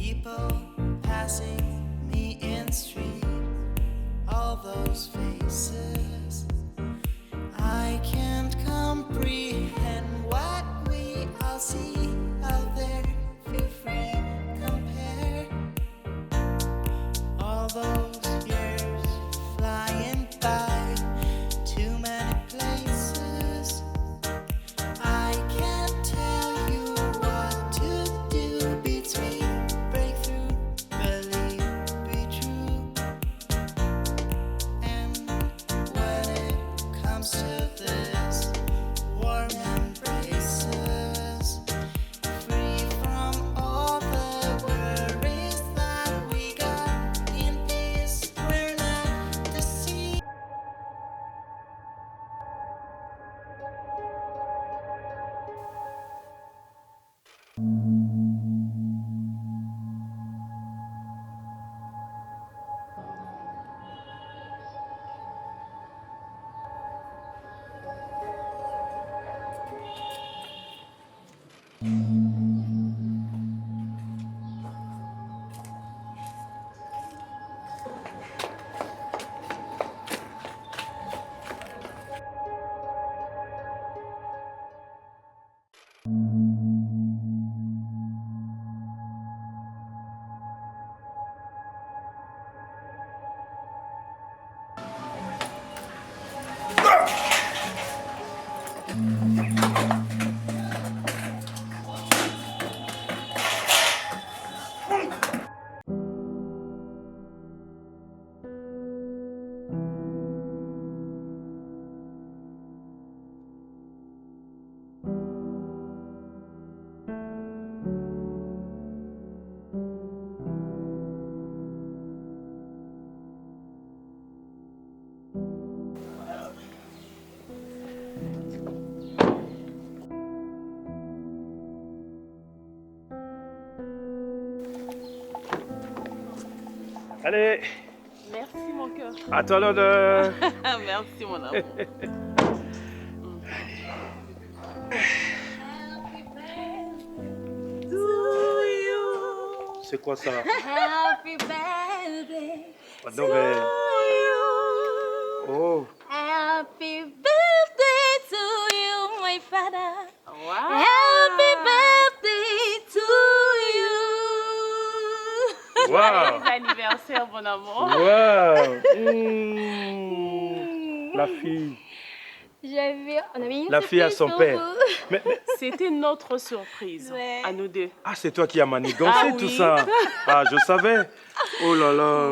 People passing me in street, all those faces. I can't comprehend what we all see out there. Feel free, compare all those years flying by. Too many places. I can't tell you what to do between breakthrough, believe, be true. And when it comes to this, warm embraces, free from all the worries that we got. In peace, we're not deceived. Allez, Merci mon cœur. à toi l'honneur. Merci mon amour. C'est quoi ça? Happy birthday Pas de nouvelles. Oh, Happy birthday to you, my father. Wow. Happy birthday to you. wow, Joyeux anniversaire mon amour. wow. La fille, On a mis une la fille à surprise son pour père. vous. Mais, C'était notre surprise Ouais. à nous deux. ah, c'est toi qui as manigancé Ah tout oui. ça. Ah, je savais. Oh là là.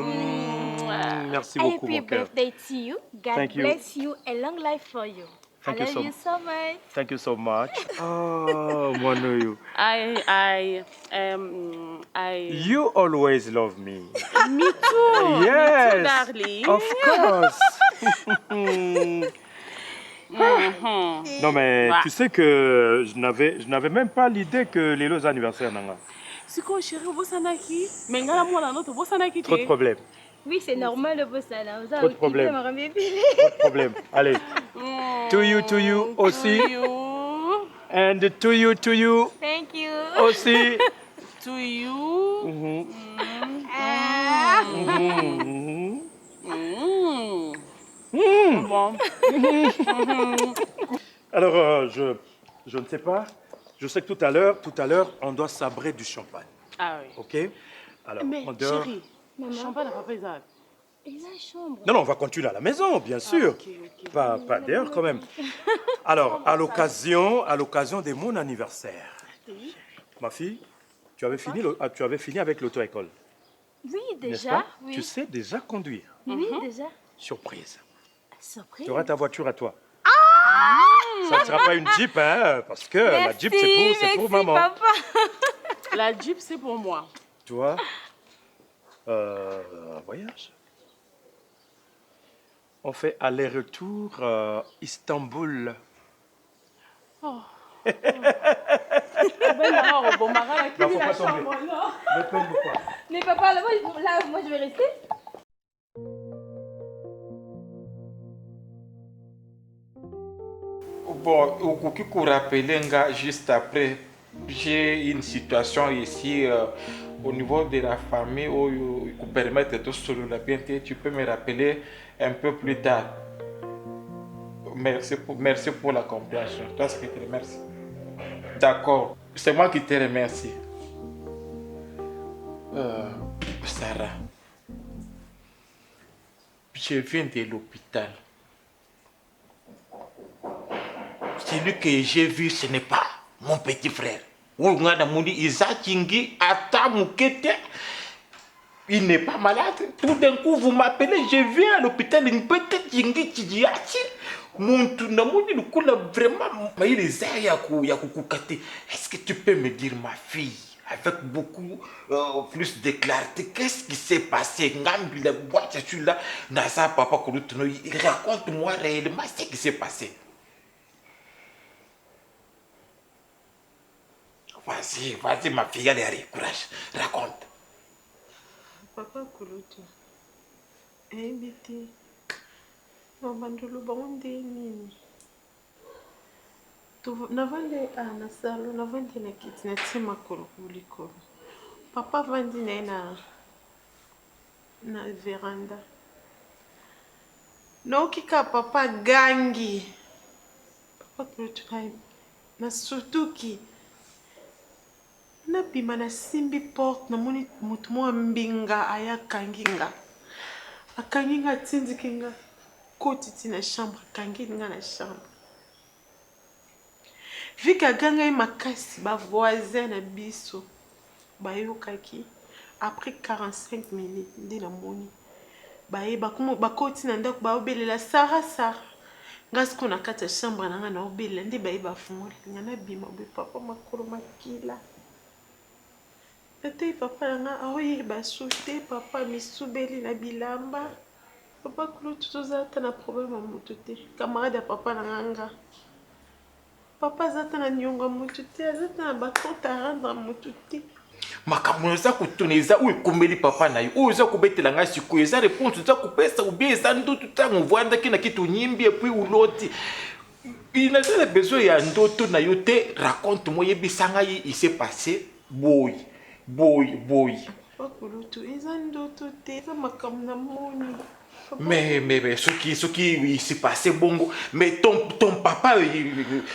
Merci beaucoup, Happy mon cœur. birthday to you. God Thank you. bless you and long life for you. Thank I you love you so much. Thank you so much. Oh, moi, know you. You always love me. Me too. Me Yes, too, darling. of course. Non mais Ouais. tu sais que je n'avais même pas l'idée que les lots anniversaires nanga. Siko chérie bosanaki. Mengala mwana noto bosanaki. Trop de problèmes. Oui, c'est normal de bosser là. Trop de problèmes. Trop de problèmes. Allez. To you aussi. To you. And to you Thank you. aussi. To you. Mhm. Ah. Mhm. Bon. Alors je ne sais pas. Je sais que tout à l'heure, on doit sabrer du champagne. Ah oui. Ok? Alors Mais on dort. chérie, Maman. champagne n'a pas pris ça. Et la chambre. Non, on va continuer à la maison, bien sûr. Ok. Pas dehors quand même. Alors, à l'occasion de mon anniversaire, ma fille, tu avais fini avec l'auto-école, Oui, n'est-ce déjà. pas? Oui. Tu sais déjà conduire. Oui, déjà. Surprise. Surprise. Tu auras ta voiture à toi. Ça ne sera pas une Jeep, hein, parce que la Jeep, c'est pour maman. Papa. La Jeep, c'est pour moi. Tu vois, un voyage. On fait aller-retour Istanbul. Oh. Non, faut pas tomber. Ne tombe pas. Mais papa, là, moi je vais rester. Bon, au Kukiku rappelé juste après, j'ai une situation ici au niveau de la famille où il permettre de solo la bien, tu peux me rappeler un peu plus tard. Merci pour la compréhension. Toi, c'est que je te remercie. D'accord, c'est moi qui te remercie. Sarah, je viens de l'hôpital. Celui que j'ai vu, ce n'est pas mon petit frère. Il n'est pas malade. Tout d'un coup, vous m'appelez, je viens à l'hôpital, une petite Jingi Chidiachi. Vraiment, est-ce que tu peux me dire, ma fille, avec beaucoup plus de clarté, qu'est-ce qui s'est passé? Raconte-moi réellement ce qui s'est passé. Vas-y, ma fille, allez, courage, raconte. Papa Kulutu. Ebiti. Mabandulu bangunde nini. Navande na salo, navande na kiti na tima kolo kulikolo. Papa vandi na veranda. Naokika papa gangi. Papa Kulutu na sutuki. Na bima na simbi porte na moni mutu mo mbinga aya kanginga. Akanginga tindikinga kotiti na chambre kanginga na chambre. Vika ganga makasi ba voisin na biso bayokaki après 45 minutes ndi na moni bayeba kuma bakoti na ndako baobelela Sarah ngasi kuna kata chambre na nga na obelela ndi bayeba fungoli ngana bima be papa makolo makila. Tete papa nga aoyiri basute papa misubeli na bilamba. Papa Kulutu tozata na problème mutu te. Camarade ya papa na nga. Papa zata na nyonga mutu te, zata na bakonte à rendre mutu te. Makambo eza kutoneza ou ekomeli papa na yo. O eza kubetela nga siko eza réponse za kupesa ou bien eza ndoto tango voanda ki na kitu nyimbi et puis uloti. Il n'a pas besoin ya ndoto na yo te. Raconte-moi yebisanga il s'est passé boy. Papa Kulutu eza ndoto te, eza makambo na moni. Mais ce qui il s'est passé bongo. Mais ton papa,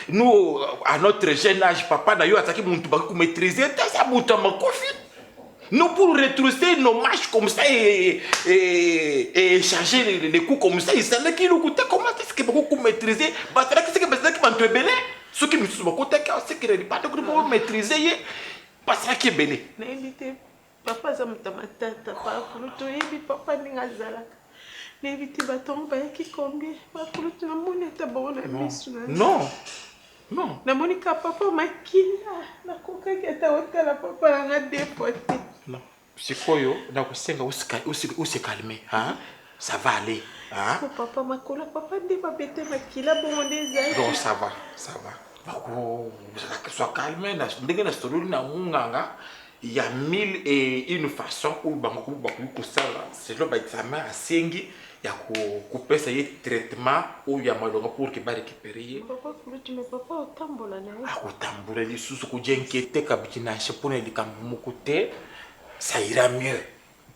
nous, à notre jeune âge, papa, d'ailleurs, attaqué mon tubac maîtriser, ça monte à ma coffre. Nous, pour retrousser nos marches comme ça et changer les coups comme ça, il savait qu'il nous coûtait comment est-ce que beaucoup maîtriser. Parce que c'est que m'a belé. Ce qui me sont côté, c'est que les pas de maîtriser. Parce que belé. Papa, ça me t'a papa, papa, n'ingazalaka. N'évitez bâton, qui combien? Non. Na monika papa makila na koka keta hôtel papa nga dépoté. Non. C'est quoi yo? Na kosenga se calmer, hein? Ça va aller, hein? Papa makola papa ndi babete makila bon des Non, ça va. Bako, sois calme na ndenge na story na nganga. Il y a 1001 façons où bango ça c'est le examen à sengi. Il y a couper ça y traitement ou il y a malonga pour que ba récupérer. Papa Kulutu mais papa otambola na. Otambola les sous ko jenkete kabina chepone likamumukote ça ira mieux.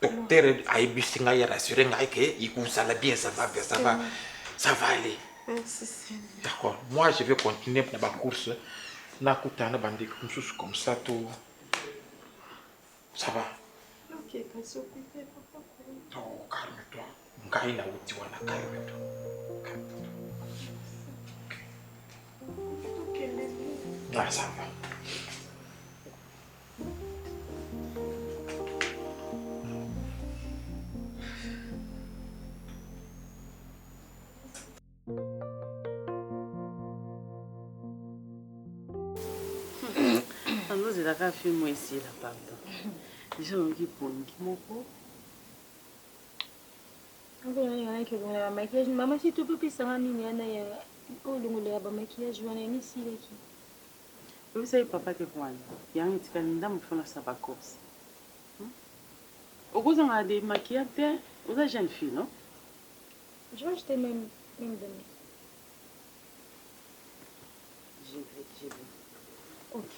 Docteur aibisinga ya rassurer ngai que il ça va bien, ça va aller. Merci Seigneur. D'accord. Moi je vais continuer dans ma course. Na kutana bandi comme ça tout. Ça va. OK, pas s'occuper papa. Oh, calme-toi. Ngai na uti wana calme-toi. Ah, ça va. Alors, c'est la fille moi ici là, pardon. Déjà on dit pour nous qui moko. Maquillage maman si tu peux plus ça nini ana ya olungule ya ba maquillage wana ni sile ki. Vous savez papa te kwana. Yang tikalinda mfona saba course. Au cause on a des maquillages, vous êtes jeune fille, non? Je vais acheter même demain. J'ai vu. OK.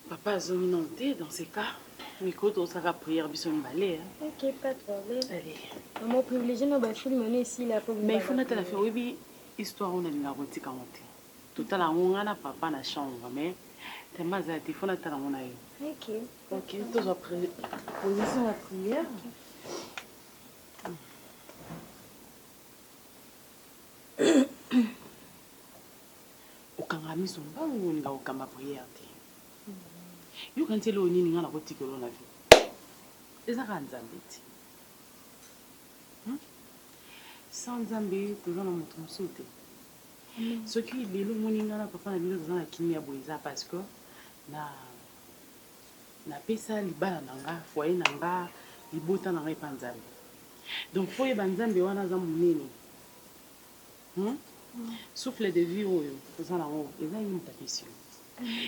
Papa a zongi non te dans ces cas. Mais quand on s'arrête prière, bisous me balai. Ok, pas de problème. Allez. Maman privilégié, non, bah, je suis mener ici, là, pour Mais il faut noter la faire. Oui, histoire on a une route quand on te. Tout à l'heure, on a papa dans la chambre, mais c'est mal à il faut noter la mon aïe. Ok. Ok, tous après position la prière. Okanga miso mbangu nga okamba prière te. Yo quand ele onini nga na kotikelo na vie. Eza ka nzambe te. Sans nzambe toza na moto mosusu te. Soki lelo moni nga na papa na bino toza na kimia boye eza parce que napesa libala na nga foyer na nga libota na nga epa nzambe. Donc po yeba nzambe wana aza monene. Souffle de vie oyo toza nango eza ye moto apesi yo.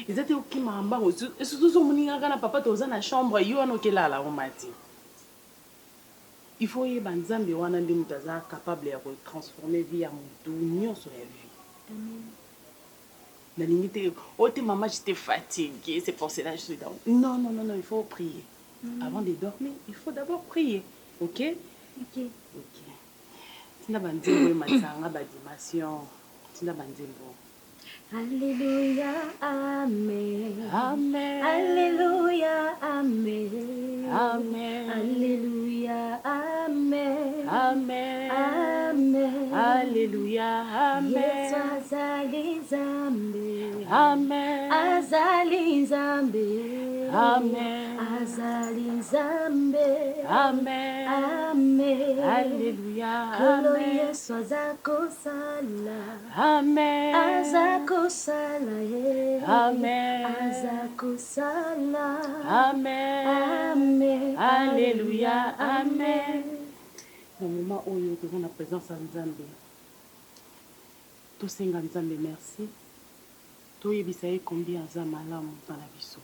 Eza te okima mbango surtout so moni nga na papa toza na chambre yo wana okelala o mati. Il faut yeba nzambe wana nde moto aza capable ya kotransformer vie ya moto nyonso ya vie. Nalingi te oh te maman j'étais fatiguée c'est pour cela je suis down. Non il faut prier. Avant de dormir il faut d'abord prier. Ok. Tina banzembo matanga ba dimension. Tina banzembo. Alléluia, amen. Amen. Alléluia, amen. Amen. Alléluia, amen. Amen. Amen. Alléluia, amen. Yesu azali nzambe. Amen. Azali nzambe. Amen. Azali nzambe. Amen. Amen. Alléluia, Kolo amen. Yesu azakosala. Amen. Azakosala ye. Amen. Azakosala. Amen. Amen. Alléluia, amen. Au moment où nous sommes en présence de Nzambe, tout senga Nzambe merci. Tout yebisa ye combien aza malamu dans la biso.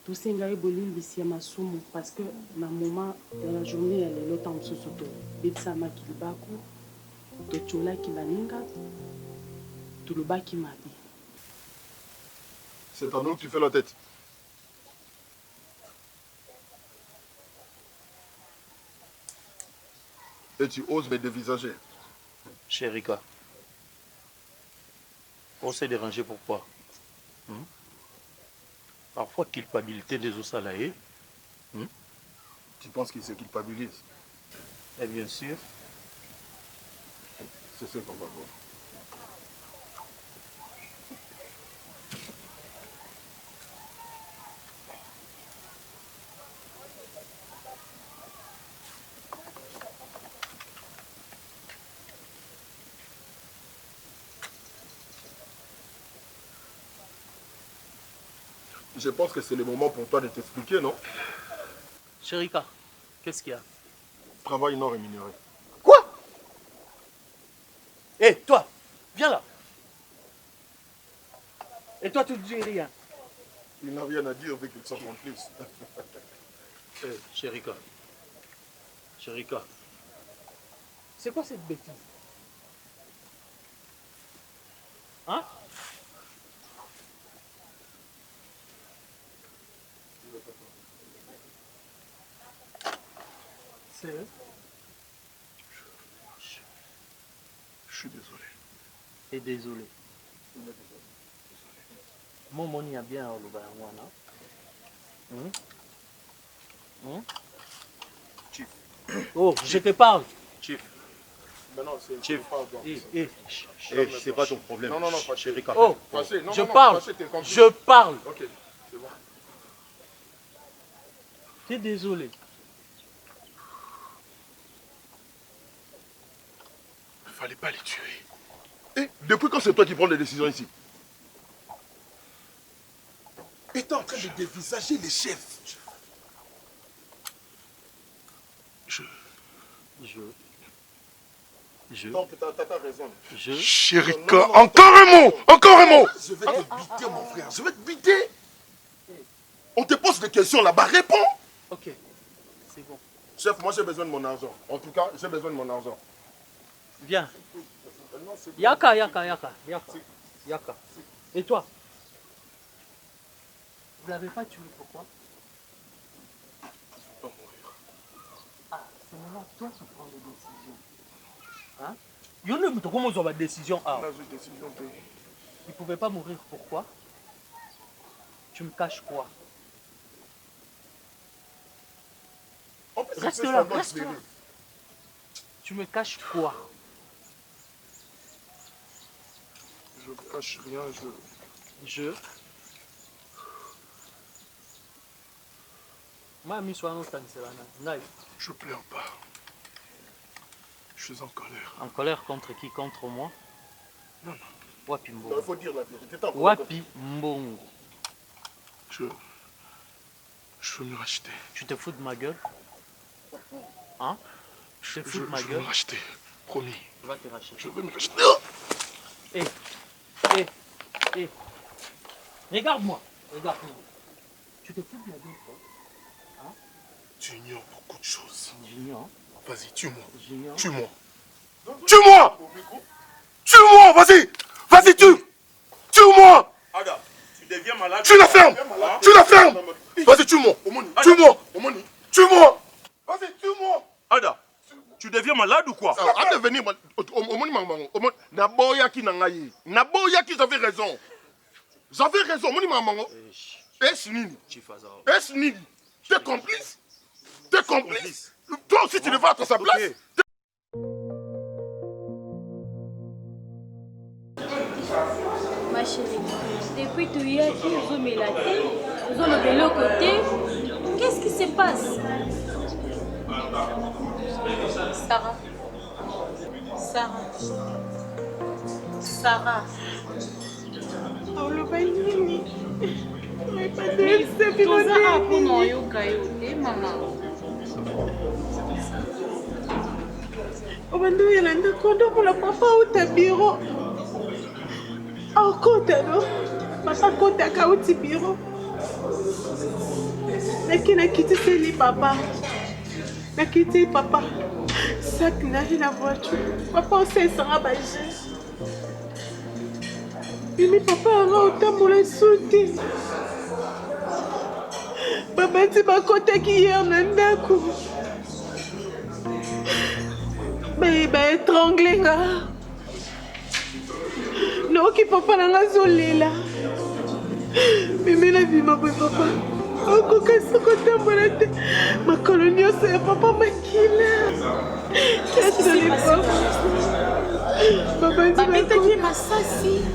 Tout senga ye bolimbisi ya masumu parce que na moment de la journée ya lelo temps mosusu to bebisamaki libaku totolaki baninga tolobaki mabe. C'est à nous que tu fais la tête. Et tu oses me dévisager. Chérika, on s'est dérangé pourquoi? Parfois, culpabilité des Osalaïs. Tu penses qu'il se culpabilise? Et bien sûr. C'est ce qu'on va voir. Je pense que c'est le moment pour toi de t'expliquer, non? Chérika, qu'est-ce qu'il y a? Travail non rémunéré. Quoi? Hé, toi, viens là. Et toi, tu ne dis rien. Il n'a rien à dire vu qu'il s'en complice. Hé, Chérika. Chérika. C'est quoi cette bêtise? Hein? C'est eux? Je suis désolé. Et désolé. Mon moni a bien au Chief. Oh, je te parle. Chief. Maintenant, c'est... Chief. C'est pas ton problème. Non, pas Chérika. Oh, Fâché. Non, je non, parle. fâché, t'es complice. Je parle. Ok, c'est bon. T'es désolé. Il fallait pas les tuer. Et depuis quand c'est toi qui prends les décisions ici? Et t'es en train de dévisager les chefs. Donc t'as raison. Chérika, Non, encore un mot. Je vais te biter mon frère, je vais te biter. On te pose des questions là-bas, réponds. Ok, c'est bon. Chef, moi j'ai besoin de mon argent. En tout cas, j'ai besoin de mon argent. Viens. Yaka. Et toi? Vous l'avez pas tué, pourquoi? Pas mourir. Ah, c'est maintenant toi qui prends les décisions. Hein? Il y en a comment ils ont ma décision. Ah. On a une décision de... Il ne pouvait pas mourir, pourquoi? Tu me caches quoi? En plus, Reste c'est là, pas reste là. Tu me caches quoi? Je cache rien, Je. Moi, je suis en Je pleure pas. Je suis en colère. En colère contre qui? Contre moi? Non, non. Wapi Non, il Mbongo. faut dire la vérité. T'es en colère. Wapi Mbongo. Je veux me racheter. Tu te fous de ma gueule? Hein? Tu te fous de ma Je veux gueule? me racheter. Promis. Va te racheter. Je veux me racheter. Hé, hé, hé. Regarde-moi. Regarde-moi. Tu te fous de ma gueule, quoi? Hein? Tu ignores beaucoup de choses. J'ignore. Vas-y, tue-moi. J'ignore. Tue-moi. Tue-moi. Tue-moi, vas-y. Vas-y, tue. Tue-moi. Ada, tu deviens malade. Tu la fermes. Tu la fermes. Vas-y, tue-moi. Tue-moi. Tue-moi. Vas-y, tue-moi. Ada, tu deviens malade ou quoi? Arrête de venir. Naboyaki nangayi. Naboyaki, j'avais raison. J'avais raison. Moni mamango. Est-ce nini? Est-ce nini? T'es complice? T'es complice? Toi aussi, tu devrais être à sa place. Ma chérie, depuis que tu y es, ils ont mis la tête, ils ont levé le côté. Qu'est-ce qui se passe? Sarah. Sarah. Sarah. oloba nini? toza apona oyoka yo te mama. obanda oyela ndako ndokola papa auta biro akota no papa akotaka auti biro nakitiseli papa nakiti papa sak naye na voiture papa osesanga baje mimi papa yanga otambola suti babati bakotaki hier na ndako baetrangle nga noki papa nanga azolela mimi na bima boye papa okokasi kotambola te makolo nyonso ya papa makila babetaki masasi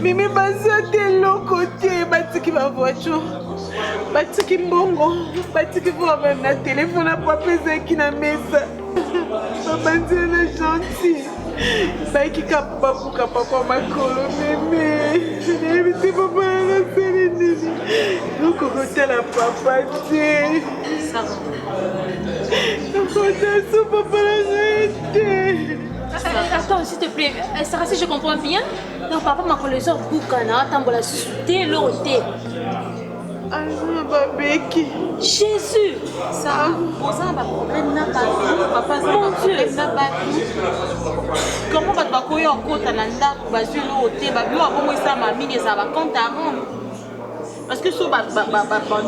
mimi baza te eloko te batiki bavoiture batiki mbongo batiki vo na telefone apo apesaki na mesa babandi na gentil bayikika babuka papa makolo meme nayebi te papa nangaseli nini okokotala papa te okotaso papa nangai te. Attends, s'il te plaît, Sarah, si je comprends bien, donc papa m'a collé ça au boucana, tambola souté, l'ôté. Ah, babeki. Jésus! Ça, on a un problème n'a pas papa, ça un problème n'a pas comment va te courir en côte à l'anda, bazui l'ôté, babu a bon ça ma mine, ça va compte à rendre. Parce que so bandi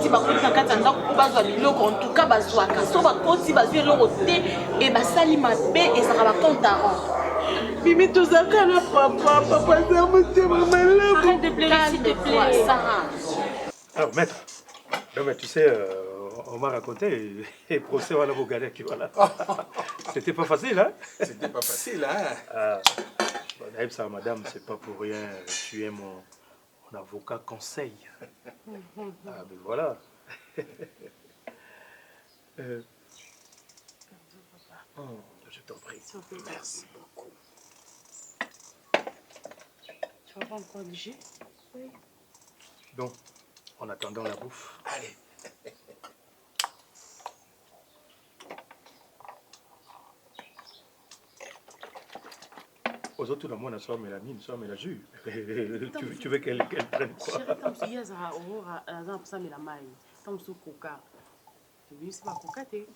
bakoti na kati ya ndako bazwa biloko en tout cas bazwaka so bakoti bazwi eloko te e basali mabe ezalaka bacompte à rendre. Mimi tozalaka na papa aza motema malamu. Arrête de pleurer s'il te plaît, Sarah. Alors maître, non, mais tu sais, on m'a raconté et procès voilà vos galères qui voilà. C'était pas facile, hein? C'était pas facile, hein? Naïb, ça, madame, c'est pas pour rien. Tu es mon avocat conseil. Ah, mais voilà. Oh, je t'en prie. Merci beaucoup. Tu vas pas encore du jus? Oui. Donc, en attendant la bouffe. Allez. Aux autres, moi, on soit mélanine, soit mélangée. Tu veux qu'elle prenne quoi? Chérie, tant que tu as aurora, azan ça mais la maille. Tant que tu coca. Tu veux c'est pas coca té.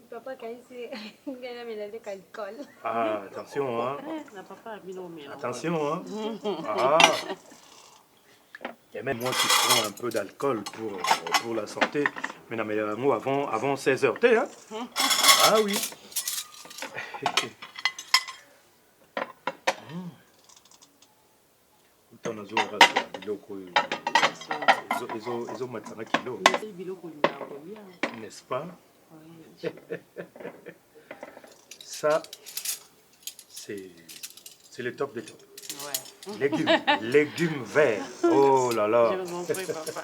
Papa kaisi ngana melale alcool. Ah, attention, hein. Na papa a mis non mais. Attention, hein. Ah. Il y a même moi qui prends un peu d'alcool pour la santé. Mais non, mais moi, avant 16h, t'es, hein? Ah oui. Autant nazo rasa biloko ezo matana kilo. N'est-ce pas? Ça, c'est le top des tops. Ouais. Légumes verts. Oh là là. Je vous en prie, papa.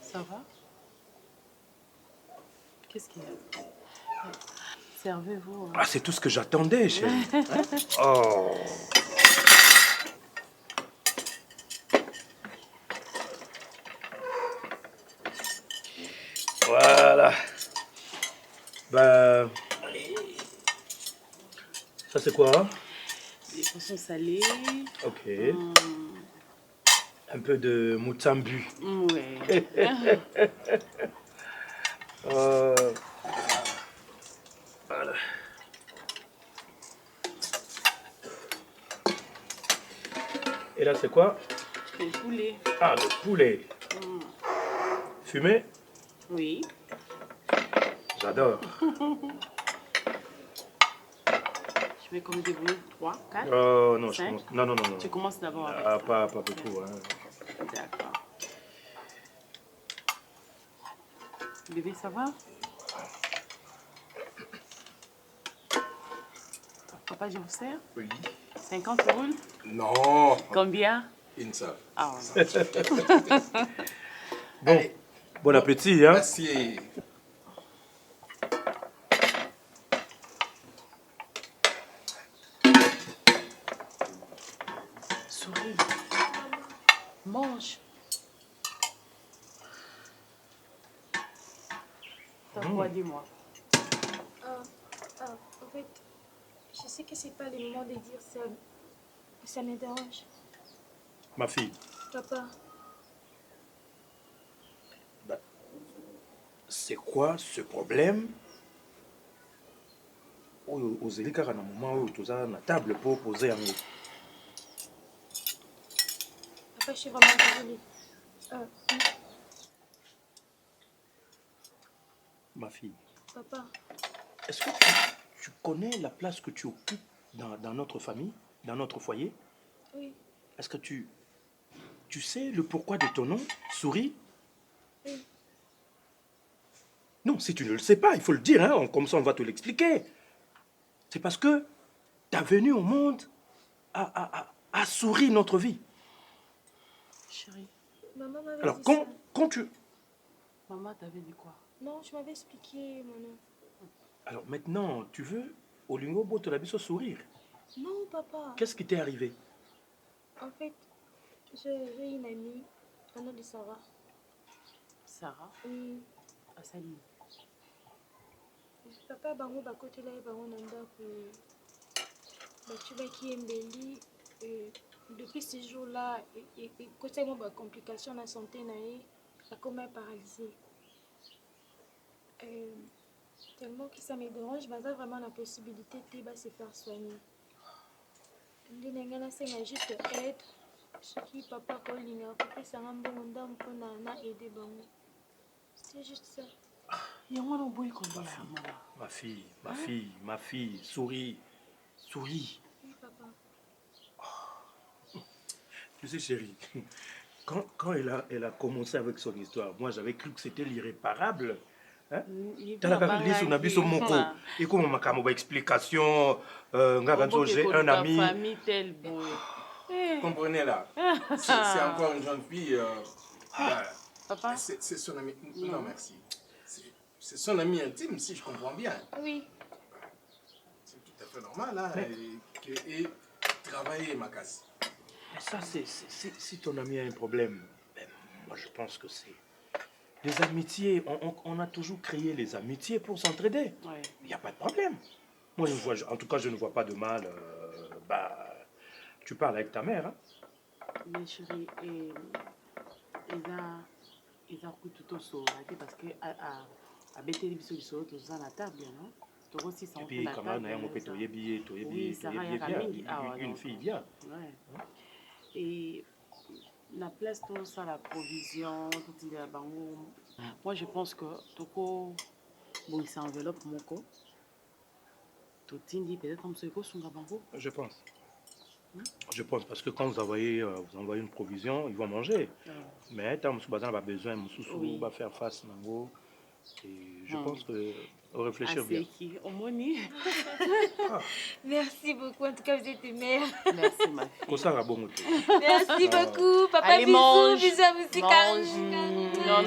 Ça va? Qu'est-ce qu'il y a? Servez-vous. Ah, c'est tout ce que j'attendais, chérie. Hein? Oh. Voilà. Ben, ça c'est quoi? Des poissons salés. Ok. Un peu de moutsambu. Ouais. Voilà. Et là c'est quoi? Le poulet. Ah, le poulet. Fumé? Oui. J'adore. Je vais comme débrouiller 3, 4. Oh non, 5. je commence. Non. Tu commences d'abord avec Ah, ça. pas beaucoup. Hein. D'accord. Bébé, ça va? Papa, je vous sers? Oui. 50 roules? Non. Combien? Une seule. Ah, Bon, allez. Bon appétit, hein? Merci. souris. Mange. T'as quoi, dis-moi? En fait, je sais que c'est pas le moment de dire ça, mais ça me dérange. Ma fille, Papa, c'est quoi ce problème? Aux élicards, à un moment où tu as une table pour poser un mot. papa, je suis vraiment désolée. Ma fille, Papa, est-ce que tu connais la place que tu occupes dans notre famille, dans notre foyer? oui, Est-ce que tu sais le pourquoi de ton nom, Souris? oui. Non, si tu ne le sais pas, il faut le dire, hein, comme ça on va te l'expliquer. C'est parce que ta venue au monde a souri notre vie. Chérie, Maman m'avait Alors, dit ça. quand tu... maman t'avait dit quoi? Non, je m'avais expliqué, mon nom. Alors maintenant, tu veux, au lingo boto la biso sourire. Non, papa. Qu'est-ce qui t'est arrivé? En fait, j'ai une amie, au nom de Sarah. Sarah? Oui. À Saline. Papa, bango bakote là, bango nanda que tu vas qui est mbeli. Depuis ce jour-là, et côté moi, bah complication de la santé naïe, la comme paralysée. Tellement que ça me dérange, bah ça vraiment la possibilité de se faire soigner. Ndinengana c'est juste aide. Ce qui papa calling, papa ça rend bon ndam pour na aider bango. C'est juste ça. Ma fille, souris. Souris. Oui, papa. Tu sais, chérie, quand elle a commencé avec son histoire, moi j'avais cru que c'était l'irréparable. Hein? Et comme on m'a explication, j'ai un ami. Comprenez là. C'est encore une jeune fille. Papa? C'est son ami. Non, merci. C'est son ami intime, si je comprends bien. Oui. C'est tout à fait normal, hein. Et travailler, ma casse. Ça, si ton ami a un problème, ben, moi je pense que c'est les amitiés. On a toujours créé les amitiés pour s'entraider. Ouais. Il n'y a pas de problème. Moi, en tout cas, je ne vois pas de mal. Tu parles avec ta mère, hein? Mais chérie, ils ont tout au saut, parce que abeteli biso lisolo toza na table, non? Et puis, quand même, une fille bien. Et la place, tout ça, la provision, tout il y a bango. Moi, je pense que Toko, bon, il s'enveloppe mon co. Tout dit peut-être comme ça, bango. Je pense. Je pense parce que quand vous envoyez une provision, ils vont manger. Mais tant que vous avez besoin, vous va faire face mango. Et je pense que réfléchir bien. Merci beaucoup. En tout cas, vous êtes mère. Merci, ma fille. Merci beaucoup. Papa, allez, bisous. mange. Bisous à vous.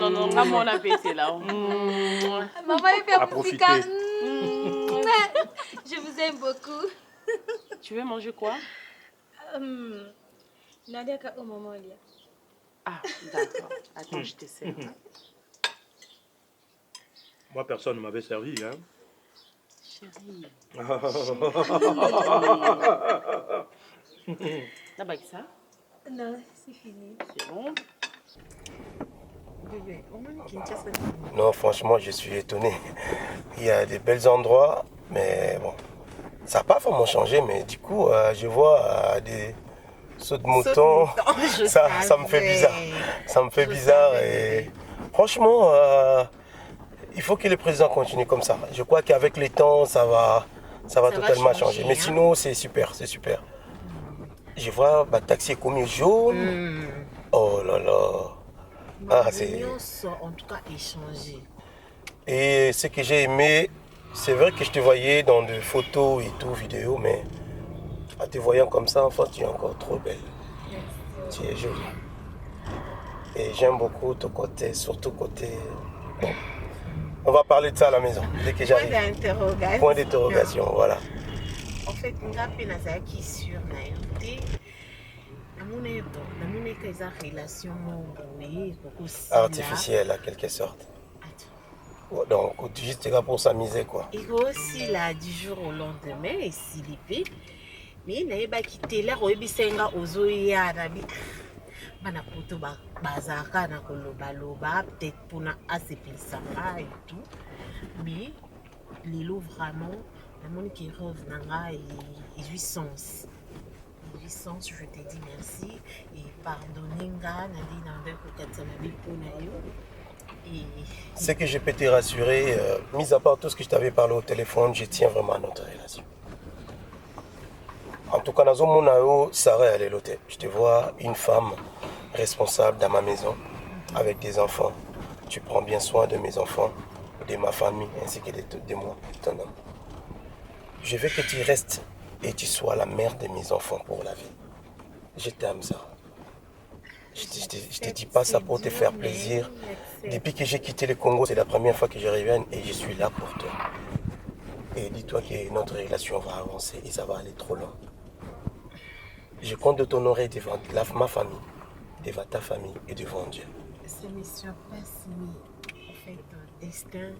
Non, pas mon appétit là. Maman, elle fait profiter. Je vous aime beaucoup. Tu veux manger quoi? Nadia, au moment là. Ah, d'accord. Attends, je te sers. Moi, personne ne m'avait servi. Hein. Chérie. T'as pas que ça? Non, c'est fini. C'est bon. Non, franchement, je suis étonné. Il y a des bels endroits, mais bon, ça n'a pas vraiment changé. Mais du coup, je vois des sauts de mouton. Ça me fait bizarre. Ça me fait bizarre. Et franchement, il faut que le président continue comme ça. Je crois qu'avec le temps, ça va totalement changer. Mais sinon, c'est super, c'est super. Je vois le taxi est comme jaune. Oh là là. Ah, c'est... En tout cas, échanger. Et ce que j'ai aimé, c'est vrai que je te voyais dans des photos et tout, vidéos, mais en te voyant comme ça, enfin, tu es encore trop belle. Tu es jolie. Et j'aime beaucoup ton côté, surtout côté... Bon, on va parler de ça à la maison, dès que j'arrive. Point d'interrogation, voilà. En fait, ngapi nazaki sur naïté. Artificielle, à quelque sorte. Donc, juste là pour s'amuser, quoi. Et aussi, là, du jour au lendemain, et s'il est mais il n'a pas quitté là, il a dit bana poto bazaka na koloba peut-être pour na asepelisa et tout, mais lelo vraiment la monde qui rêve nanga et jouissance. Je te dis merci et pardonnez-nga nandi nande ko katsana bipo na yo. Ce que je peux te rassurer, mis à part tout ce que je t'avais parlé au téléphone, je tiens vraiment à notre relation. En tout cas, dans mon aïe, Sarah elle est l'hôtel. Je te vois une femme responsable dans ma maison, avec des enfants. Tu prends bien soin de mes enfants, de ma famille, ainsi que de moi, ton homme. Je veux que tu restes et tu sois la mère de mes enfants pour la vie. Je t'aime, Sarah. Je te dis pas ça pour te faire plaisir. Depuis que j'ai quitté le Congo, c'est la première fois que je reviens et je suis là pour toi. Et dis-toi que notre relation va avancer et ça va aller trop loin. Je compte de t'honorer devant ma famille, devant ta famille et devant Dieu. Ce ne soit pas si, en fait, un destin,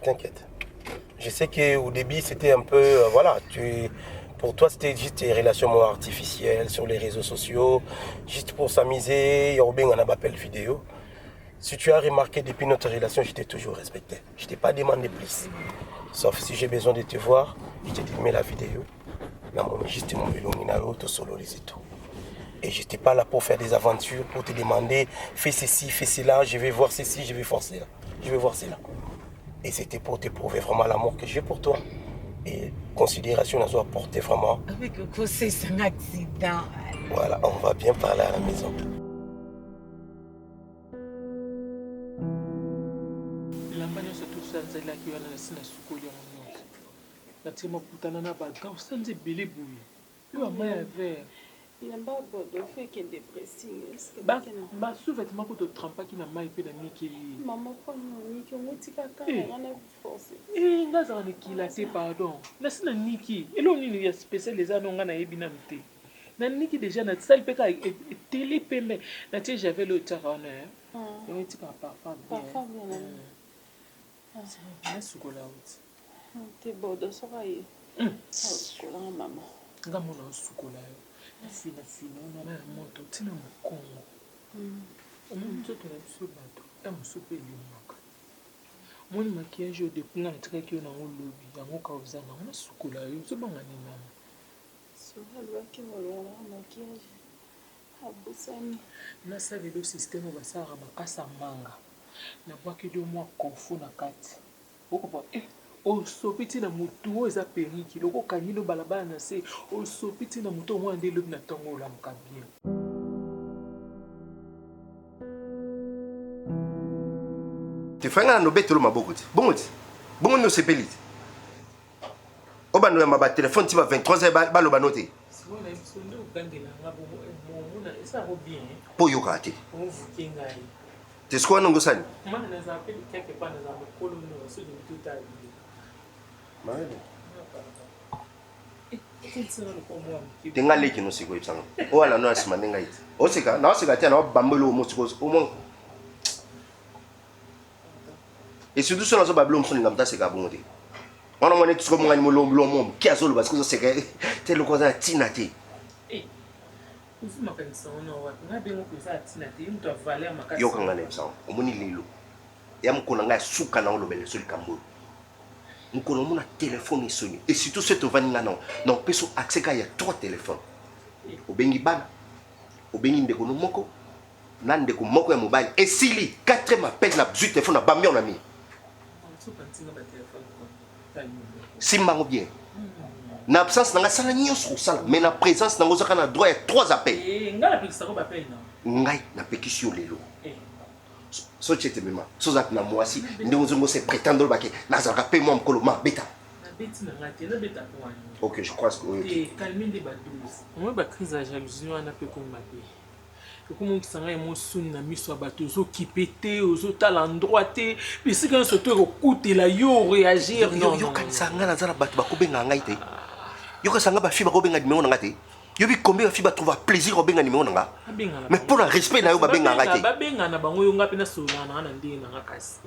T'inquiète. Je sais qu'au début, c'était un peu, voilà, pour toi, c'était juste des relations artificielles sur les réseaux sociaux, juste pour s'amuser, il y a bien un appel vidéo. Si tu as remarqué depuis notre relation, je t'ai toujours respecté. Je ne t'ai pas demandé plus. Sauf si j'ai besoin de te voir, je t'ai dit, mets la vidéo. Juste mon vélo, solo les tout. Et je n'étais pas là pour faire des aventures, pour te demander, fais ceci, fais cela, je vais voir ceci, je vais voir cela. Je vais voir cela. Et c'était pour te prouver vraiment l'amour que j'ai pour toi. Et considération, on a apporté vraiment. Avec le c'est un accident. Voilà, on va bien parler à la maison. nzalaki wana nasi na sukoli yango nyonso natie makutana na bagao sanza ebele boye oyo ama ya vere basous-vêtement ko totrampaki na mai mpe na nikeli nga azala nekila te pardon nasi na niki eloo nini ya spécial eza nonga nayebi nanu te na niki déjà nasali mpe kaka eteli pembe natie javel oyo tiaka wana yango etikaka parfum bien nasukola uti te bodo soka ye asukolanga mama nga mona osukola yo nafina ona na moto ntina mokongo nzoto na biso bato ya mosupe elimaka moni maquillage oyo depuis nga natikaki yo nango lobi yango kauza nango nasukola yo ozobanga ninama alobaki molonga maquillage abusani nasalelo systeme oyo basalaka makasa manga nabwaki do mwa konfu na kati okopa osopi ntina motu oyo eza periki loko okangi no balabala na se osopi ntina motu omwana nde elobi na ntongo olamuka bien. Tu fais un obé tout le monde beaucoup. Bon, nous c'est pélit. Au bas nous ma téléphone tu vas 23h balo banoté. Pour yo kati. Tu sais quoi non gosani? Tenga leki no siko ipsanga. O ala no asima nenga it. O sika na sika tia na bambolo mo siko o mo. Et surtout sur la babylone son ngam ta sika bongote. On a moné tout ngani mo lombo mo ki azolo parce que sika te lo koza tinate. Ufuma kanisa ona wa ngabe ngo koza tinate mtu avale amakasi. Yo kangana ipsanga. Omoni lelo. Ya mkona nga suka na olobele soli kambo. Mkona mona téléphone sonné et surtout cette vanilla non peso accès ka ya 3 téléphones. Obengi bana. Obengi ndeko no moko. Nande ko moko ya mobile et sili 4 m'appelle na 18 téléphone na bambi on a mis. Simbango bien. Na absence nanga sala nyonso sala mais na présence nango zaka na droit ya 3 appels. Ngala pekisa ko bapel na. Ngai na pekisio lelo. So chete mema. So zak na mwasi ndingo zongo se prétendre bake na zaka pe moi mkolo ma beta. Na beti na ngate na beta ko wani. OK, je crois que calmer des badous. Moi ba crise à jalousie wana pe ko mbabe. Comment qui s'en est émotionné na miso bato zo kipete ozo talendroit te puis si quand surtout écoute la yo réagir non yo kan sanga na zala bato bakobenga ngai te yo ka sanga ba fi bakobenga numéro nanga te yo bi combien ba fi ba trouver plaisir obenga numéro nanga mais pour le respect na yo babenga ngai te babenga na bango yo ngapi na sona na ndenge nanga kasi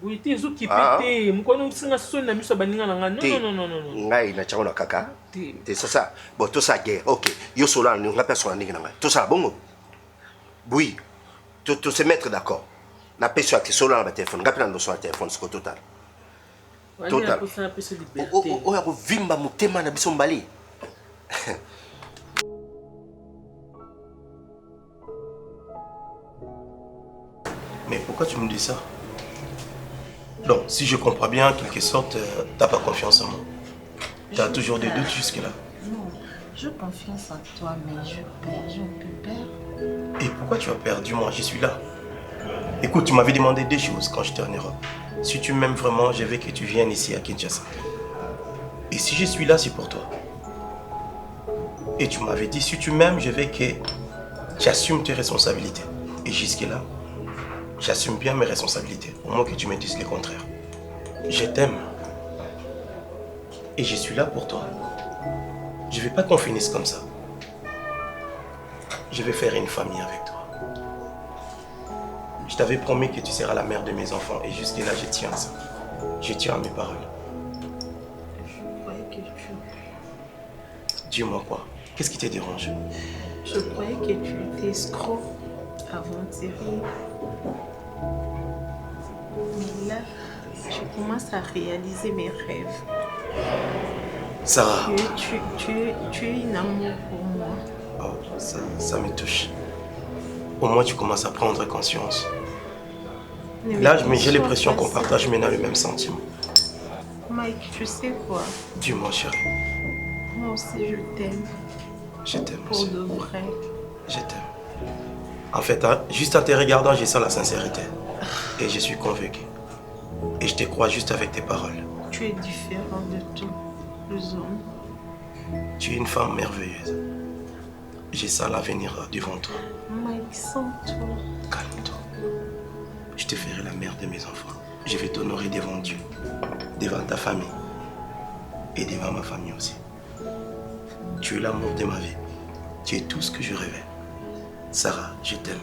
oui te zo kipete mkono singa soni na miso baninga nanga non ngai na changona kaka te ça bon tout ça guerre OK yo sola ni ngapa sona ninga nanga tout ça bongo oui tout se mettre d'accord na peso ati sola na téléphone ngapi na ndo sona téléphone c'est total total o ya ko vimba mutema na biso mbali mais pourquoi tu me dis ça? Donc, si je comprends bien, en quelque sorte, t'as pas confiance en moi. T'as toujours des doutes jusque-là. Non, j'ai confiance en toi, mais je perds, j'ai un peu peur. Et pourquoi tu as perdu? Moi, je suis là. Écoute, tu m'avais demandé des choses quand j'étais en Europe. Si tu m'aimes vraiment, je veux que tu viennes ici à Kinshasa. Et si je suis là, c'est pour toi. Et tu m'avais dit, si tu m'aimes, je veux que tu assumes tes responsabilités. Et jusque-là, j'assume bien mes responsabilités, au moins que tu me dises le contraire. Je t'aime. Et je suis là pour toi. Je ne veux pas qu'on finisse comme ça. Je vais faire une famille avec toi. Je t'avais promis que tu seras la mère de mes enfants et jusque-là, je tiens à ça. Je tiens à mes paroles. Je croyais que tu... Dis-moi quoi? Qu'est-ce qui te dérange? Je croyais que tu étais escroc, aventurier. Mais là, je commence à réaliser mes rêves. Sarah. Tu es une amour pour moi. Oh, ça me touche. Au moins, tu commences à prendre conscience. Là, j'ai l'impression qu'on partage maintenant le même sentiment. Mike, tu sais quoi? Dis-moi, chérie. Moi aussi, je t'aime. Je t'aime pour aussi. De vrai. Je t'aime. En fait, hein, juste en te regardant, j'ai sens la sincérité. Et je suis convaincu. Et je te crois juste avec tes paroles. Tu es différent de tous les hommes. Tu es une femme merveilleuse. J'ai sens l'avenir devant toi. Mike, sans toi. Calme-toi. Je te ferai la mère de mes enfants. Je vais t'honorer devant Dieu, devant ta famille et devant ma famille aussi. Tu es l'amour de ma vie. Tu es tout ce que je rêvais. Sarah, je t'aime.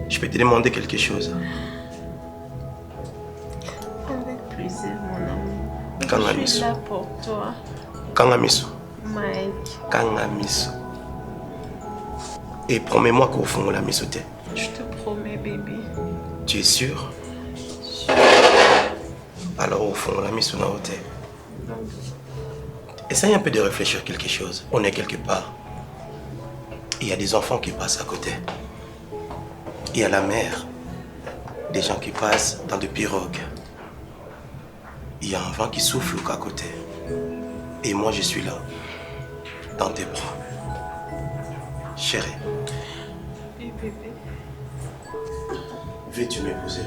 Je peux te demander quelque chose? Avec plaisir, mon amour. Kangamiso. Je suis là pour toi. Kangamiso. Mike. Kangamiso. Et promets-moi qu'au fond, la mise au thé. Je te promets, bébé. Tu es sûr? Alors, au fond, la mise au thé. Essaye un peu de réfléchir quelque chose. On est quelque part. Il y a des enfants qui passent à côté. Il y a la mer. Des gens qui passent dans des pirogues. Il y a un vent qui souffle à côté. Et moi, je suis là, dans tes bras. Chérie. Oui, bébé. Veux-tu m'épouser?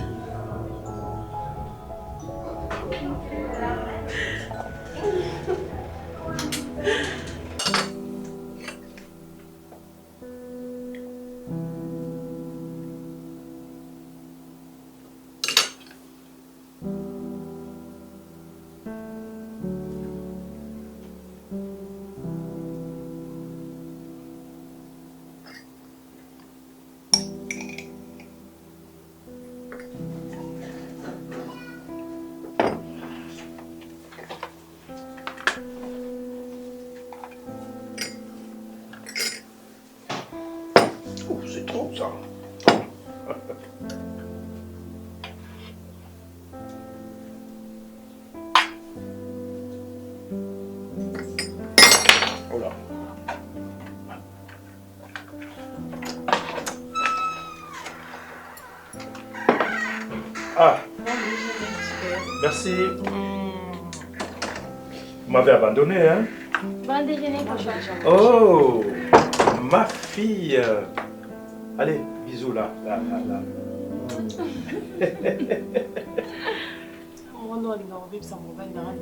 Oh, c'est trop ça. Oh là. Ah, merci. Vous m'avez abandonné, hein? Bon déjeuner, papa. Oh, ma fille. Allez, bisous là, là, là, là.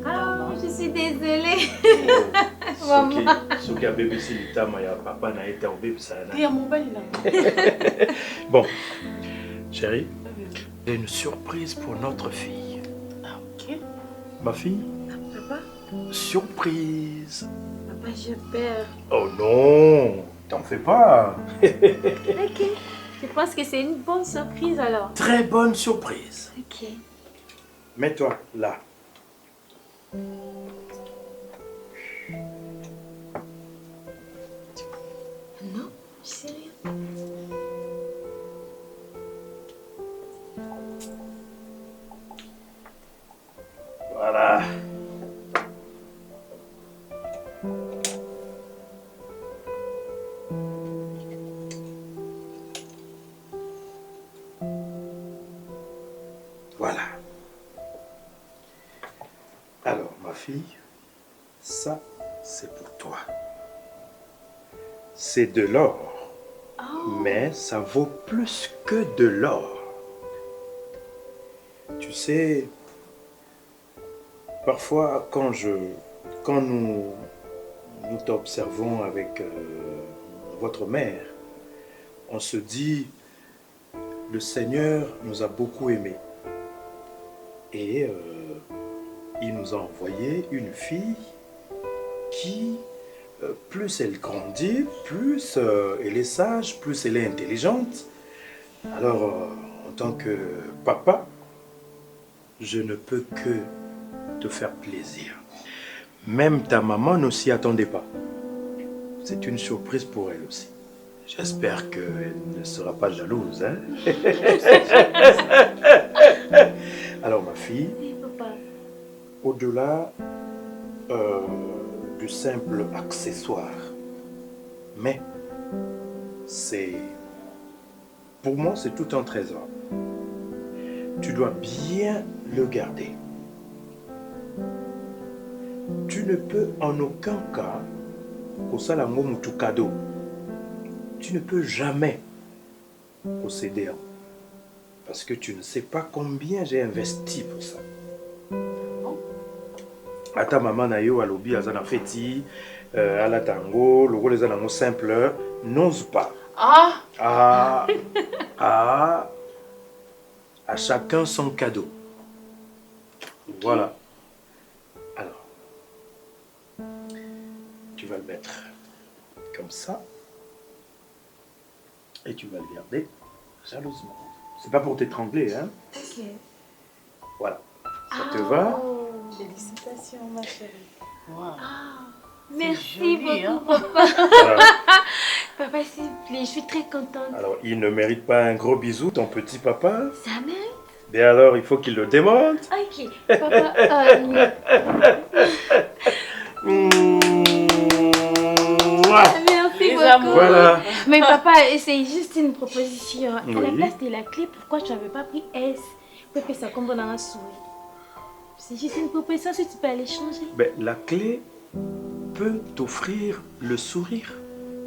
Ah, je suis désolée. Ce qui a bébé, c'est l'État, mais papa n'a été au bébé, ça. Il y a mon bel là. Bon, chérie, j'ai une surprise pour notre fille. Ah, ok. Ma fille? Papa? Surprise. Papa, j'ai peur. Oh non, t'en fais pas. Ok. Je pense que c'est une bonne surprise alors. Très bonne surprise. Ok. Mets-toi là. Non, je sais rien. Voilà. Voilà. Alors, ma fille, ça, c'est pour toi. C'est de l'or. Mais ça vaut plus que de l'or. Tu sais, parfois, quand nous t'observons avec votre mère, on se dit, le Seigneur nous a beaucoup aimés. Et il nous a envoyé une fille qui, plus elle grandit, plus elle est sage, plus elle est intelligente. Alors, en tant que papa, je ne peux que te faire plaisir. Même ta maman ne s'y attendait pas. C'est une surprise pour elle aussi. J'espère qu'elle ne sera pas jalouse, hein? Alors, ma fille, au-delà du simple accessoire, mais pour moi, c'est tout un trésor. Tu dois bien le garder. Tu ne peux en aucun cas cadeau. Tu ne peux jamais posséder un. Parce que tu ne sais pas combien j'ai investi pour ça. Ata maman na yo alobi azana feti ala tango logo les anango simple n'ose pas. À chacun son cadeau. Voilà. Alors, tu vas le mettre comme ça et tu vas le garder jalousement. C'est pas pour t'étrangler, hein? Ok. Voilà. Ça te va? Félicitations, ma chérie. Wow. Merci joli, beaucoup, hein? papa. Papa, s'il te plaît, je suis très contente. Alors, il ne mérite pas un gros bisou, ton petit papa? Ça mérite? Et alors, il faut qu'il le demande. Ok, papa. Merci beaucoup. Voilà. Mais papa, c'est juste une proposition. Oui. À la place de la clé, pourquoi tu n'avais pas pris S? Pour que ça comme dans un souris. C'est juste une proposition, si tu peux aller changer. Ben, la clé peut t'offrir le sourire.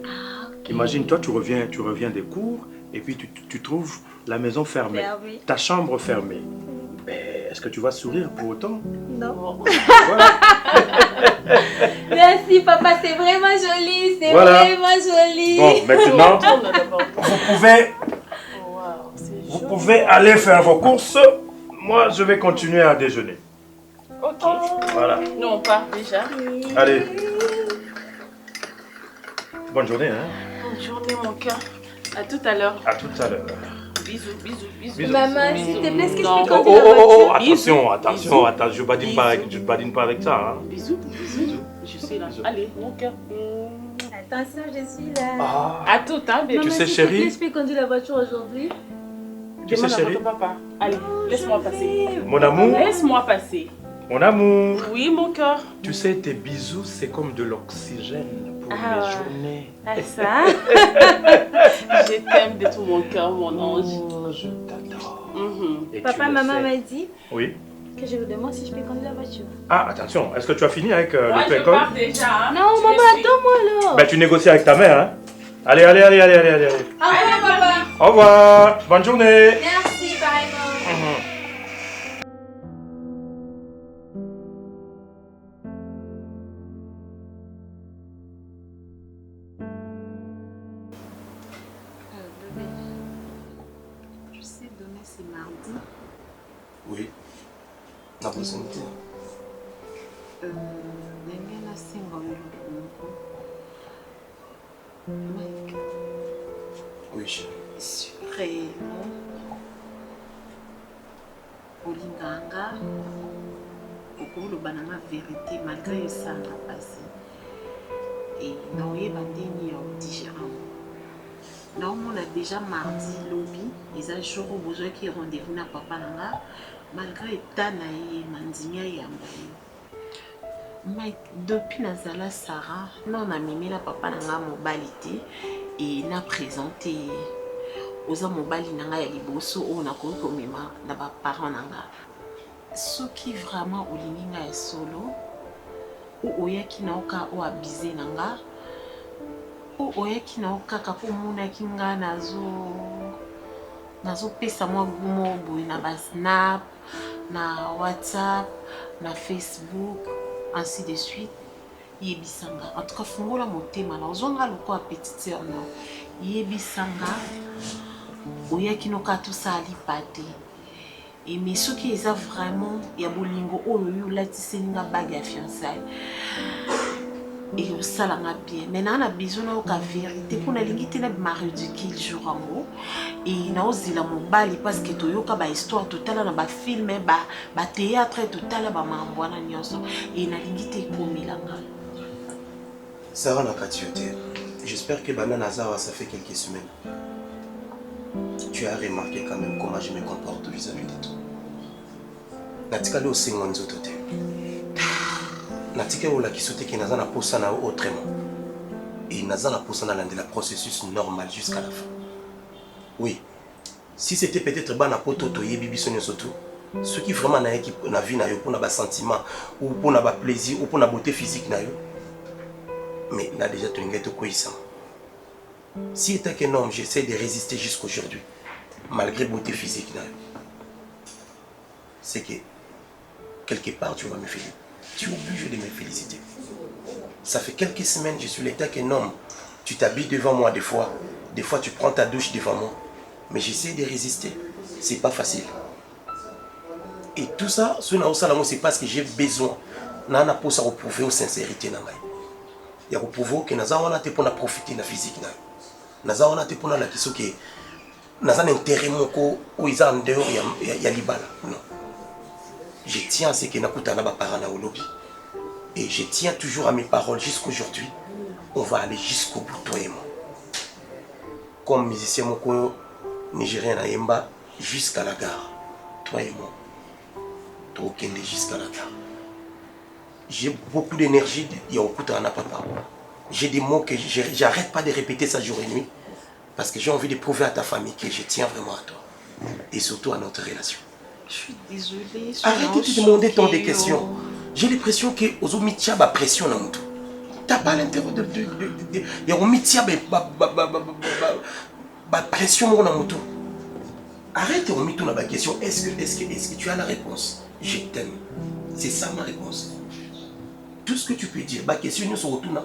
Ah, ok. Imagine, toi, tu reviens des cours et puis tu trouves la maison fermée, Fermée. ta chambre fermée. Mais est-ce que tu vas sourire pour autant? Non. Voilà. Merci papa, c'est vraiment joli, c'est Voilà. vraiment joli. Bon, maintenant, vous pouvez aller faire vos courses. Moi, je vais continuer à déjeuner. Ok. Voilà. Nous, on part déjà. Allez. Bonne journée, hein? Bonne journée, mon cœur. À tout à l'heure. À tout à l'heure. Bisous, bisous, bisous. Bisous. Maman, s'il te plaît, est-ce que je Non. peux conduire la voiture? Attention, je badine pas avec ça. Hein. Bisous, bisous. Je suis là. Allez, mon cœur. Attention, je suis là. À tout, hein, bébé. Tu sais, s'il te chérie? plaît, je peux conduire la voiture aujourd'hui? Tu sais, Demande à chérie? votre papa. Allez, laisse-moi passer. Mon amour, Laisse-moi passer. mon amour. Oui, mon cœur. Tu sais, tes bisous, c'est comme de l'oxygène pour Ah mes ouais. journées. Ah, ça. Je t'aime de tout mon cœur, mon ange. Je t'adore. Et Papa, tu le maman sais. m'a dit Oui. que je vous demande si je peux conduire la voiture. Ah, attention, est-ce que tu as fini avec Moi, je l'auto-école? pars déjà. Hein. Non, Je maman, le suis. attends-moi là. Ben, tu négocies avec ta mère, hein? Allez. Allez, papa. Au revoir. Bonne journée. Merci, pareillement. Bébé, tu sais, demain c'est mardi. Oui. La possibilité. Ndenge nasenga eloko moko. Mike, Oui, chérie. sûrement olinganga okoloba na nga vérité malgré esanga pasi e naoyeba ndeni ya odigérant naomona déjà mardi lobi eza jour oyo bozwaki rendez-vous na papa na nga malgré eta na ye mandimi ayamba ye Mike, depuis nazala Sarah non namemi na papa na nga mobali te e na présenté oza mobali na nga ya liboso oyo nakoki komema na baparent na nga soki vraiment olingi nga ya solo ou oyaki na oka oyo abize na nga ou oyaki na okaka mpo omonaki nga nazopesa mwa gumo boye na basnap na whatsapp na facebook ainsi de suite yebisanga en tout cas fungola motema na ozonga lokola petite sœur na yebisanga oyaki noka tosala lipa te mais soki eza vraiment ya bolingo oyo yo olatiselinga bage ya fiançaille et osalanga bien mais naa na besoin nayoka vérité mpo nalingi te nabima ridicule jour yango e naozela mobali parce que toyoka bahistoire totala na bafilme batéâtre totala bamambo wana nyonso e nalingi te ekomelanga. Sarah n'a pas tué. J'espère que Bana Nazawa, ça fait quelques semaines. Tu as remarqué quand même comment je me comporte vis-à-vis de toi. Natika le osengo nzoto te. Natika ola kisote ki naza na posa na autrement. Et naza na posa na landela processus normal jusqu'à la fin. Oui. Si c'était peut-être Bana poto to yebi biso nyonso tout, ce qui vraiment na équipe na vie na yo pour na ba sentiment ou pour na ba plaisir ou pour na beauté physique na yo. Mais là déjà tu n'es pas ça. Si étant qu'un homme, j'essaie de résister jusqu'aujourd'hui, malgré beauté physique, c'est que quelque part tu vas me féliciter. Tu es obligé de me féliciter. Ça fait quelques semaines, je suis l'état qu'un homme. Tu t'habilles devant moi des fois tu prends ta douche devant moi. Mais j'essaie de résister. C'est pas facile. Et tout ça, c'est parce que j'ai besoin. Nana pour ça reprouver aux sincérité. Il y a reprouver que nous avons profiter de la physique. Nous avons pour la question que nous avons intérêt moko ou ils en dehors il y a libala. Non. Je tiens à ce que nous avons parents au lobby. Et je tiens toujours à mes paroles jusqu'aujourd'hui. On va aller jusqu'au bout, toi et moi. comme musicien moko nigérien à Yemba jusqu'à la gare. Toi et moi. Toi jusqu'à la gare. J'ai beaucoup d'énergie, papa. J'ai des mots que j'arrête pas de répéter ça jour et nuit. Parce que j'ai envie de prouver à ta famille que je tiens vraiment à toi. Et surtout à notre relation. Je suis désolée. Arrête de te demander tant de questions. J'ai l'impression que aux mitia ba pression dans tout. T'as pas l'intérêt de y a mitia ba pression dans tout. Arrête de remettre la question. Est-ce que tu as la réponse? Je t'aime. C'est ça ma réponse. Tout ce que tu peux dire, ma question nous sur retourne. La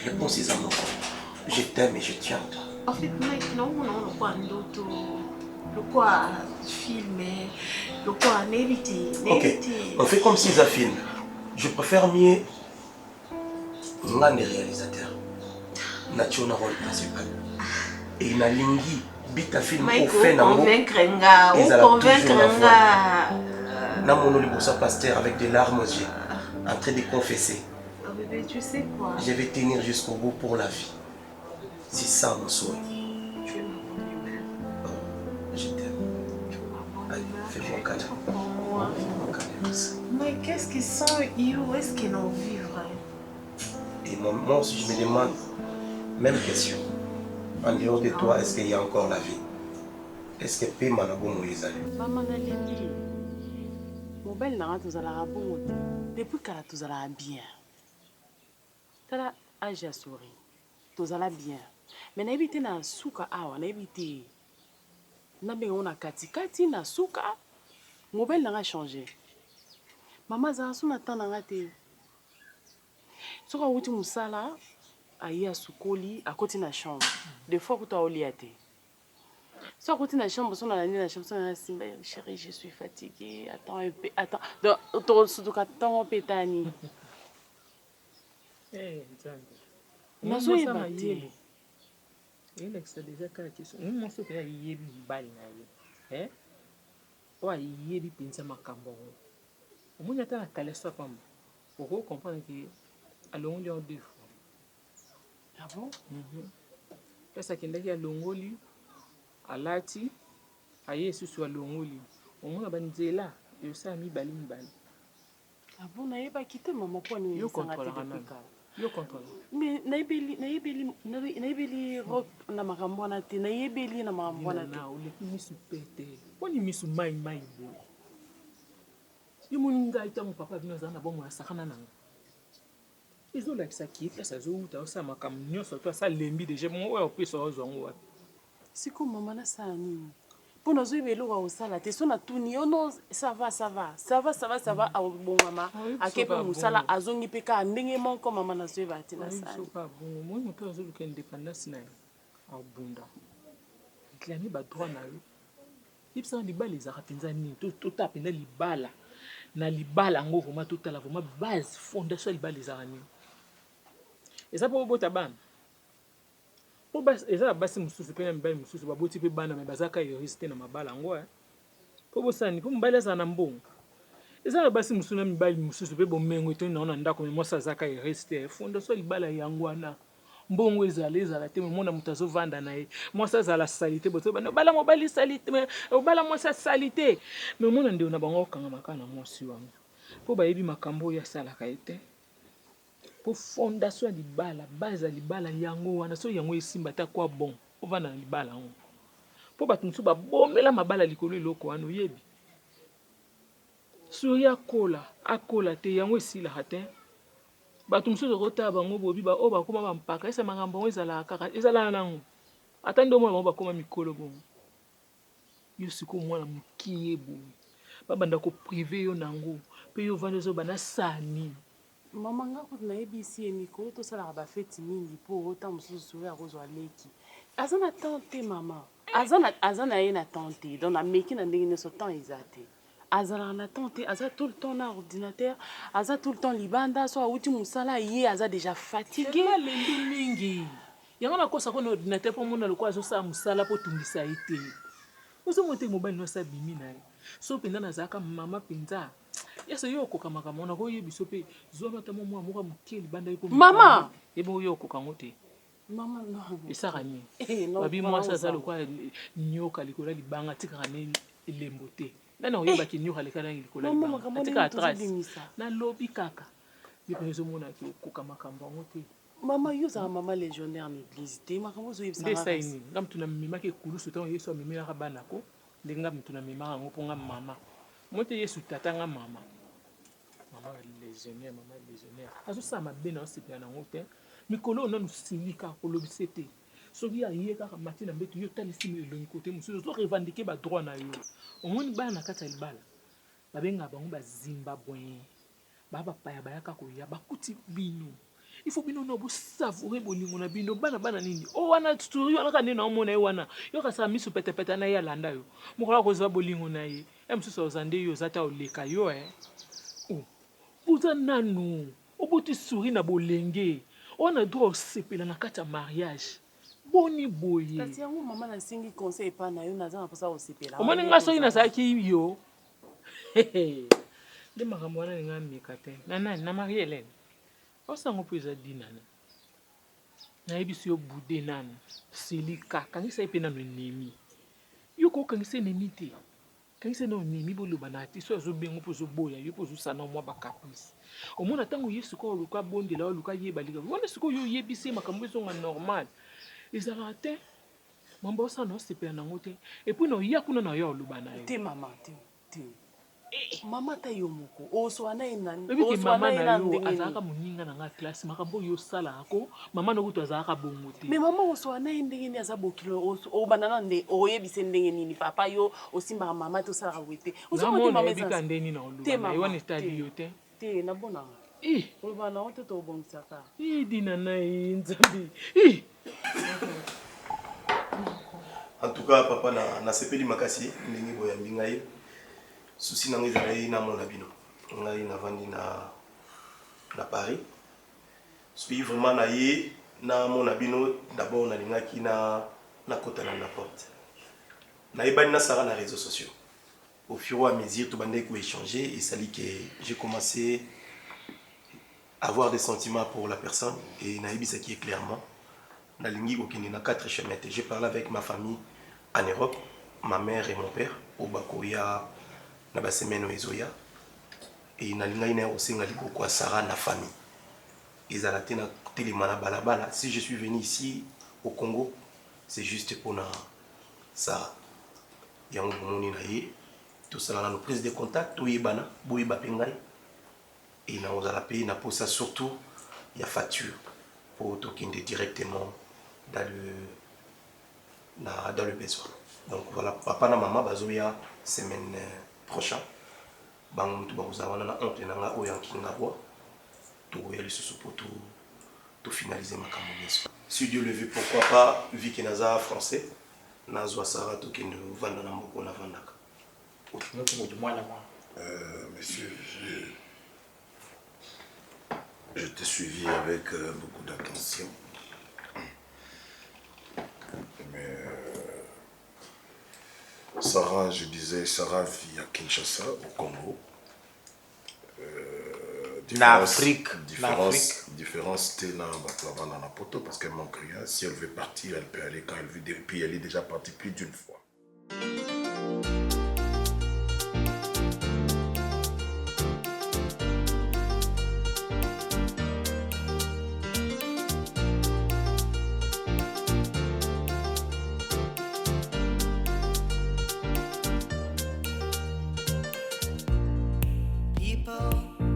réponse est à moi. Je t'aime et je tiens à toi. En fait, maintenant, on a quoi d'autre? Le quoi filmer, le quoi n'éviter. Ok, on fait comme si ça filme. Je préfère mieux les réalisateurs. Nature na rôle principal. Et na lingi bita film au fait na convaincre nga. Na mono le bossa pasteur avec des larmes aux yeux, en train de confesser. Oh bébé, tu sais quoi? Je vais tenir jusqu'au bout pour la vie. C'est ça mon souhait. Tu es ma bonne humeur. Je t'aime. Allez, fais-moi câlin. Fais-moi câlin. Mais qu'est-ce qu'ils sont ils? Où est-ce qu'ils vont vivre? Et moi aussi, je me demande, même question. En dehors de toi, est-ce qu'il y a encore la vie? Est-ce que Pema n'a pas Moïse? Maman n'a pas mon bel n'a pas la bon. Depuis qu'elle a tout la bien. T'as âge à sourire. Tout la bien. Mais n'habite na souka awa, n'habite. N'habite on a kati na souka. Mon bel n'a pas changé. Maman Zanson attend n'a raté. Soka wuti musala aïe à soukoli à côté na chambre. Des fois que tu as oliaté. Soit côté na chambre, son la nuit na chambre, son simba chérie, je suis fatiguée. Attends un peu, attends. Donc surtout attends un peu tani. Eh, Nzambe. Nazo yebate. Il est déjà quand question. Moi ce que yebi mbali na ye. Eh? Wa yebi pensa makambo. Omunya ata na kale so pamba. Pour comprendre que allons lui en deux fois. Ah bon? Pesa kindaki alongoli alati aye susu alongoli. Omona banzela yo sa mi bali. Ah bon, na yeba quitter maman pour ni yo contrôle depuis. Yo contrôle. Mais na yebeli rock na makambo na te, na yebeli na makambo na te. Na o le misu pete. Poni misu mai bo. Yo moninga ita mon papa bino za na bon na sakana nanga. Ils ont l'accès qui est ça zo ça ma kam nyonso toi ça lembi déjà mon ouais opé so zongo. C'est comme maman na ça ni. Pour nous yebelo wa osala te so na tuni oh non ça va a bon maman akepe musala azongi peka ndenge mon comme maman na so bati na ça. C'est pas bon moi moto zo luka indépendance na a bunda. Klani ba droit na yo. Ipsa libala ezaka penza ni to tapena libala. Na libala ngo vraiment tout la vraiment base fondation libala ezaka ni. Et ça pour bota ban. Pour bas et ça basi mususu pe na mbali mususu ba boti pe bana me bazaka yo resté na mabala ngo pour bosani pour mbali za na mbongo. Et ça basi mususu na mbali mususu pe bomengo to na ndako me mosa zaka yo resté fondation libala yango na mbongo ezala te mona mutazo vanda na ye mosa za la salité boto bala mobali salité mais bala mosa salité mais mona ndio na bango kanga makana mosi wangu pour ba yebi makambo ya sala ka ete pour fondation libala base libala yango wana so yango esimba ta kwa bon ovana libala ngo pour ba tunsu ba bomela mabala likolo eloko wana yebi so ya akola te yango esila hate ba tunsu rota bango bobi ba o ba koma ba mpaka esa makambo ezala kaka ezala nango atando mo ba koma mikolo bon yo siko mwana mukiye bo ba banda ko privé yo nango pe yo vanda zo bana sani. Maman ngako na ebisi emiko to sala ba fête mingi po ota mususu ya kozwa leki. Azana tante maman. Azana yena tante donc na meki na ndenge so temps ezate. Azana na tante aza tout le temps na ordinateur, aza tout le temps libanda so auti musala ye aza déjà fatigué. Le mingi. Yango na kosa ko na ordinateur po mona le kwa zo sa musala po tungisa ite. Ozo monte mobile no sa bimi na. So penda na zaka mama penza. Yeso yo koka makamona ko yebi so pe zo mata mo mwa mukeli banda yuko. Mama, yebo yo koka ngote. Maman, non. esaka nini non, babi maman, mwasi aza ozala. lokola nyoka likolo ya libanga atikaka ne elembo te nani oyebaki nyoka lekala likolo ya Maman, libanga makambo atikaka nini trace tozobimisa? nalobi kaka yo mpe ezomona kokoka makambo yango te Maman, yo ozala mama légionnaire na église te makambo ozoyebisa nde esai nini nga mutu namemaki ekulusu ntango yesu amemelaka banako ndenge nga mutu namemaka yango mpo nga mama mo te yesu tata nga mama légionnaire azosala mabe na osepela nango te mikolo oyo nanu silika kolobisa te soki aye kaka mati na mbeto yo talisi elongi kote mosusu ozorevandike badroit na yo omoni bana na kati ya libala babengaka bango bazimbabwe baa bapaya bayaka koya bakuti bino ifo bino na bosavoure bolingo na bino bana nini o wana turi wana kande na omona ye wana yo kasaka miso petepete na ye alanda yo mokola kozwa bolingo na ye mosusu oza nde yo oza ta oleka yo oza nanu oboti suri na bolenge wana droit osepela na kati ya mariage boni boye kasi yango mama nasengi conseil epa na yo naza na mposa kosepela omoni nga soki nazalaki yo nde makambo wana ninga meka te na nani na marie helene osango mpo eza dinana nayebi so yo bude nanu silika kangisa ye mpe nano enemi yo kokangisa enemi te kangisa na enemi boloba na te so azobengo mpo ozoboya yo mpo ozosana mwa bakaprisi omona ntango ye sikoyo oluka bondela oluka yebalika wana sikoyo yo oyebisi ye makambo ezonga normal ezalaka te mambo osana osepela nango te epui na oya kuna na oya oloba na ye te mama te mama ta yo moko oswana ye nani ebiki mama na yo azalaka moninga na nga klase makambo oyo osalaka ko mama na kutu azalaka bongo te me mama oswana ye ndenge nini aza bokilo obandana nde oyebise ndenge nini papa yo osimbaka mama te osalaka boye te namona oyebika nde nini na oloba na ye wana etali yo te te nabonanga oloba nango te tobongisaka dina na ye nzambe en tout cas papa nasepeli makasi ndenge boyambi ngai susi nango ezalaki namona bino ngai navandi na Paris soki vraiment na ye namona bino d'abord nalingaki nakotana na porte nayebani nasala na réseaux sociaux au fur et à mesure tobandaki koéchanger esali que j'ai commencé à avoir des sentiments pour la personne et nayebisaki clairement nalingi kokende na 4 chemins. J'ai parlé avec ma famille en Europe, ma mère et mon père au Bakoya na ba semaine ezoya et nalinga ina osenga liboko Sarah na famille ezalate na telemana balabala. Si je suis venu ici au Congo, c'est juste pour na Sarah yango bomoni na ye tout ça na nos prises de contact oyebana boyeba pengai et na ozala payer na posa surtout il y a facture pour tokende directement dans le besoin. Donc voilà, papa et maman bazoya semaine prochaine. Bango tu bazala na honte na nga oyanki na bois. To ya le susu pour tout finaliser ma campagne. Si Dieu le veut, pourquoi pas vu que naza français nazwa Sarah tokende vanda na mboko na vandaka. Monsieur, je t'ai suivi avec beaucoup d'attention. Mais Sarah, je disais, Sarah vit à Kinshasa, au Congo. Différence, t'es là, dans la poto parce qu'elle manque rien. Si elle veut partir, elle peut aller quand elle veut. Puis elle est déjà partie plus d'une fois. People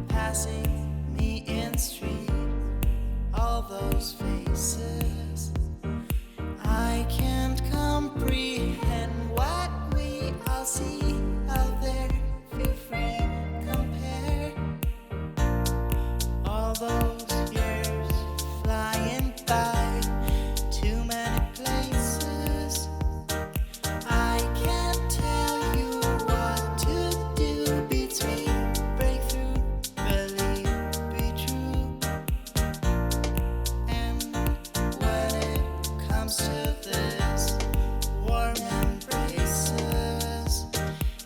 passing me in street, all those faces.